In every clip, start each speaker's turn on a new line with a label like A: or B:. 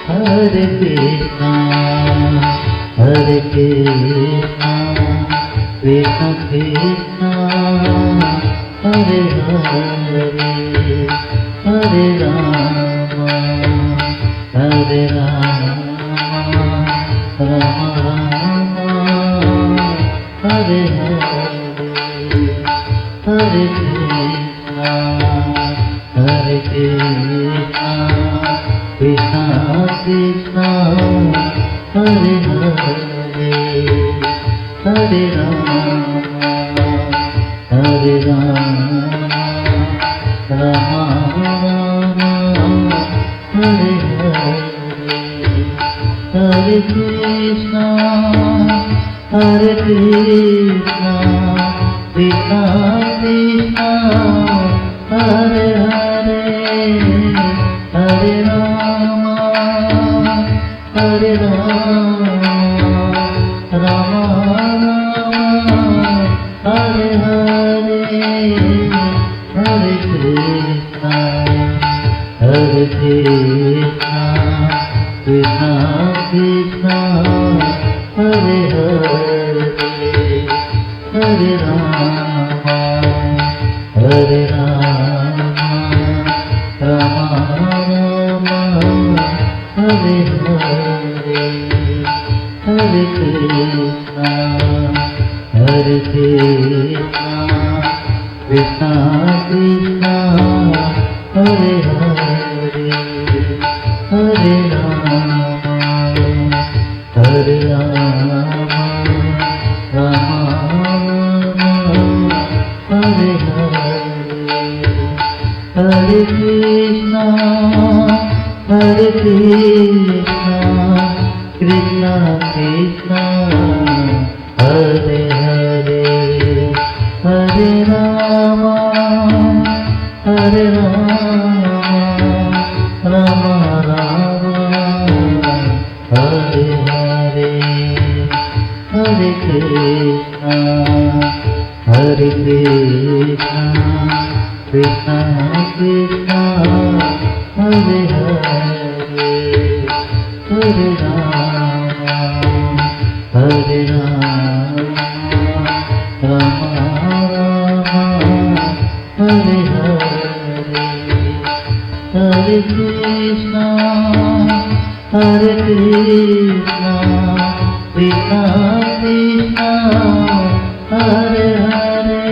A: Hare Krishna, Hare Krishna, Krishna Krishna, Hare Hare, Hare Rama, Hare Rama, Rama Rama, Hare Hare, Hare Krishna, Hare Krishna, Krishna Krishna, Hare Hare, Hare Rama, Hare Rama, Rama Rama, Hare Hare, Hare Krishna, Hare Krishna, Krishna Krishna, Hare Hare, Hare Rama, Hare Rama, Rama Rama, Hare Hare, Hare Krishna, Hare Krishna, Krishna Krishna, Hare Hare, Hare Rama, Hare Rama, Rama Rama, Hare Hare, Hare Krishna, Hare Krishna, Krishna Krishna, Hare Hare, Hare Rama, Hare Rama, Rama Rama, Hare Hare, Hare Krishna, Hare Krishna, Krishna Krishna, Hare Hare, Hare Rama, Hare Rama, Rama Rama, Hare Hare, Hare Krishna, Hare Krishna, Krishna Krishna, Hare Hare, Hare Rama, Hare Rama, Rama Rama, Hare Hare, Hare Krishna, Hare Krishna, Krishna Krishna, Hare Hare,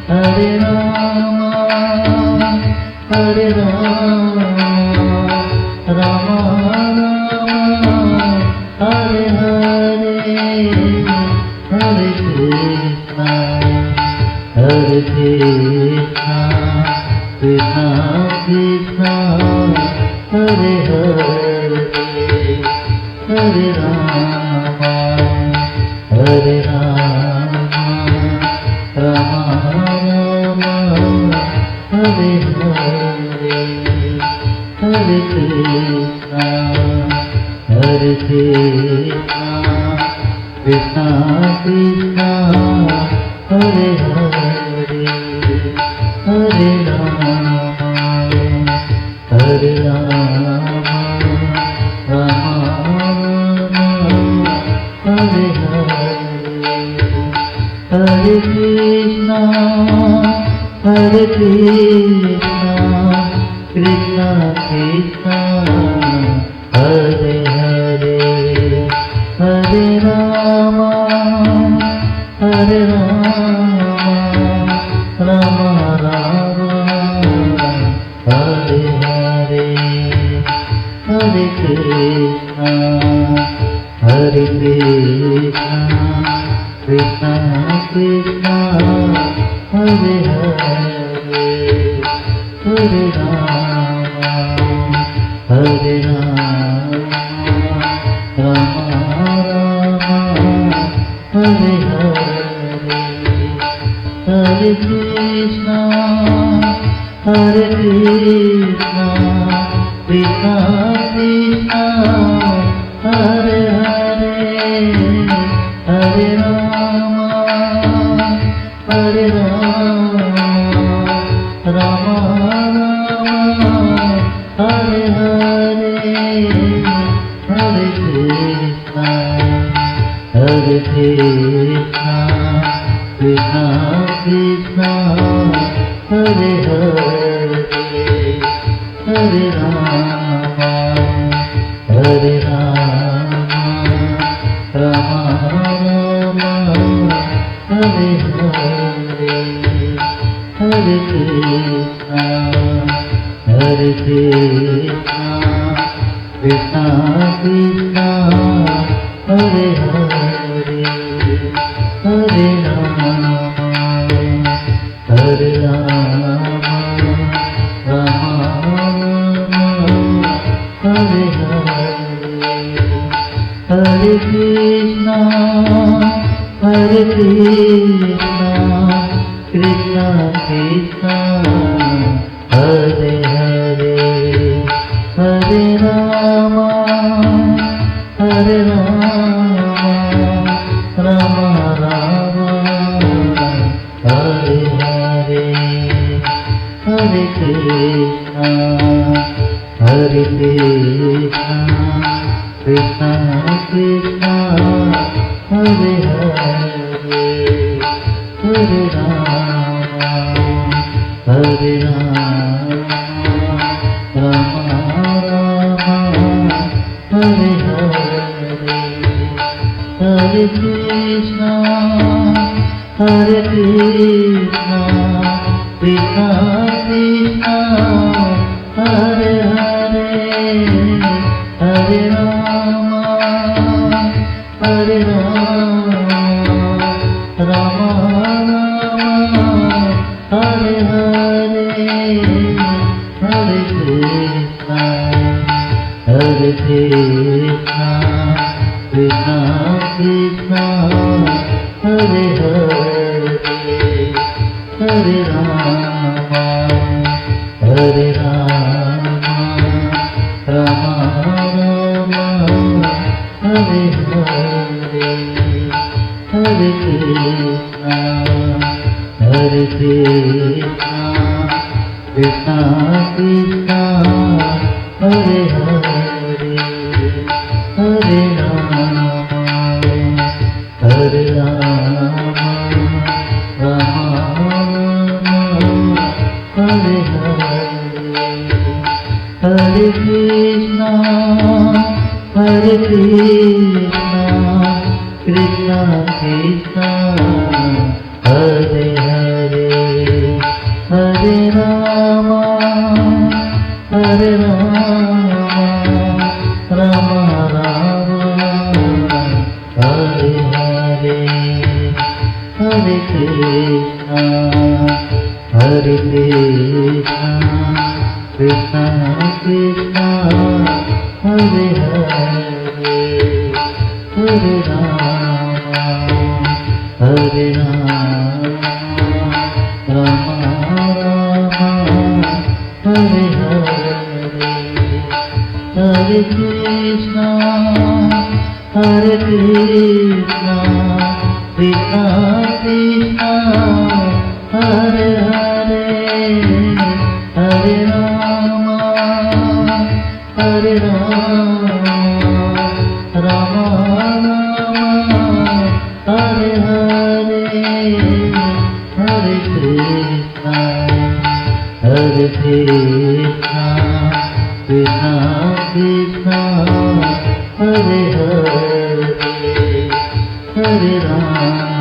A: Hare Rama, Hare Rama, Rama Rama, Hare Hare, Hare Krishna, Hare Krishna, Krishna Krishna, Hare Hare, Hare Rama, Hare Rama, Rama Rama, Hare Hare, Hare Krishna, Hare Krishna, Krishna Krishna, Hare Hare, Hare Rama, Hare Rama, Rama Rama, Hare Hare, Hare Krishna, Hare Krishna, Krishna Krishna, Hare Hare, Hare Rama, Hare Rama, Rama Rama, Hare Hare, Hare Krishna, Hare Krishna, Krishna Krishna, Hare Hare, Hare Rama, Hare Rama, Rama Rama, Hare Hare, Hare Krishna, Hare Krishna, Krishna Krishna, Hare Hare, Hare Rama, Hare Rama, Rama Hare Hare, Hare Krishna, Hare Krishna, Krishna Krishna, Hare Hare, Hare Rama, Hare Rama, Rama Rama, Hare Hare, Hare Krishna, Hare Krishna, Krishna Krishna, Hare Hare, Hare Rama, Hare Rama, Rama Rama, Hare Hare, Hare Krishna, Hare Krishna, Krishna Krishna, Hare Hare, Hare Rama, Hare Rama, Rama Rama, Hare Hare, Hare Krishna, Hare Krishna, Krishna Krishna, Hare Hare, Hare Rama, Hare Rama, Rama Rama, Hare Hare, Hare Krishna, Hare Krishna, Krishna Krishna, Hare Hare, Hare Rama, Hare Rama, Rama Rama, Hare Hare, Hare Krishna, Hare Krishna, Krishna Krishna, Hare Hare, Hare Rama, Hare Rama, Rama Rama, Hare Hare, Hare Krishna, Hare Krishna, Krishna Krishna, Hare Hare, Hare Rama, Hare Rama, Rama Rama, Hare Hare, Hare Krishna, Hare Krishna, Krishna Krishna, Hare Hare, Hare Rama, Hare Rama, Rama Rama, Hare Hare, Hare Krishna, Hare Krishna, Krishna Krishna, Hare Hare, Hare Rama, Hare Rama, Rama Rama, Hare Hare, Hare Krishna, Hare Krishna, Krishna Krishna, Hare Hare, Hare Rama, Hare Rama, Rama Rama, Hare Hare, Hare Krishna, Hare Krishna, Krishna Krishna, Hare Hare, Hare Rama,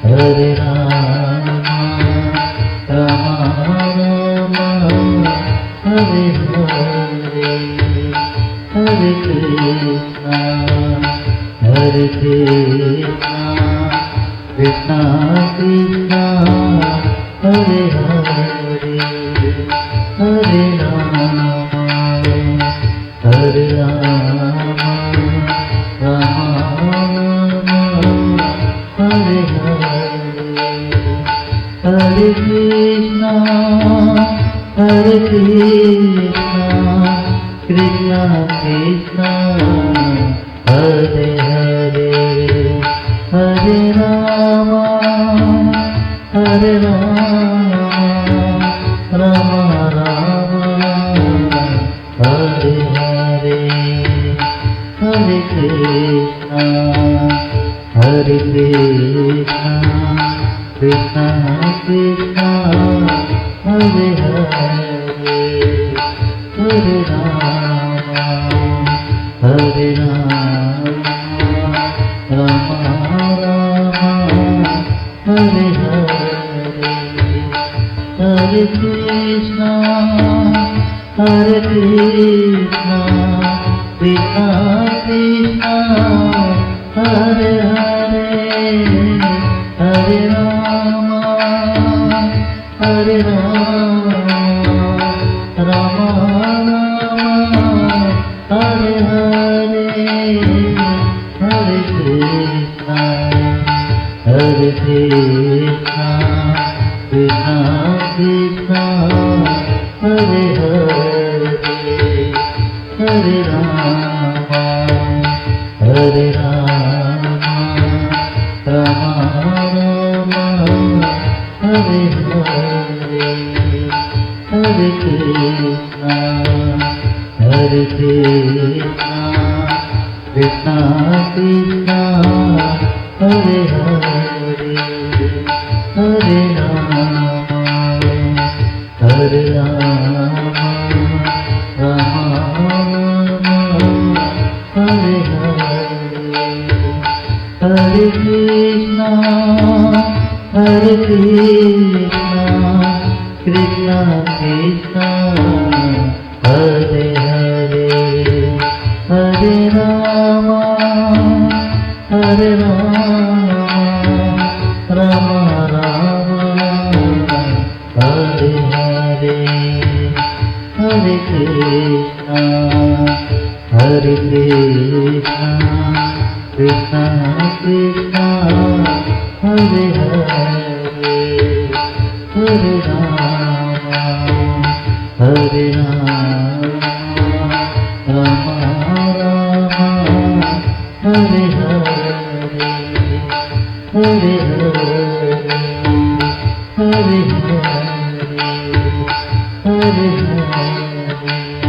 A: Hare Rama, Rama Rama, Hare Hare, Hare Krishna, Hare Krishna, Krishna Krishna, Hare Hare, Hare Rama, Hare Rama, Rama Rama, Hare Hare, Hare Krishna, Hare Krishna, Krishna Krishna, Hare Hare, Hare Rama, Hare Rama, Hare Rama, Hare Rama, Rama Rama, Hare Hare, Hare Krishna, Hare Krishna, Krishna Krishna, Hare Hare, Hare Rama, Hare Rama, Rama Rama, Hare Hare, Hare Krishna, Hare Krishna, Krishna Krishna, Hare Hare, Hare Rama, Hare Rama, Rama Rama, Hare Hare, Hare Krishna, Hare Krishna, Krishna Krishna, Hare Hare, Hare Rama, Hare Rama, Rama Rama, Hare Hare, Hare Krishna, Hare Krishna, Krishna Krishna, Hare Hare, Hare Rama, Hare Rama, Rama Rama, Hare Hare, Hare Krishna, Hare Krishna, Krishna Krishna, Hare Hare, Hare Rama, Hare Rama, Rama Rama, Hare Hare, Hare Hare, Hare Hare, Hare Hare.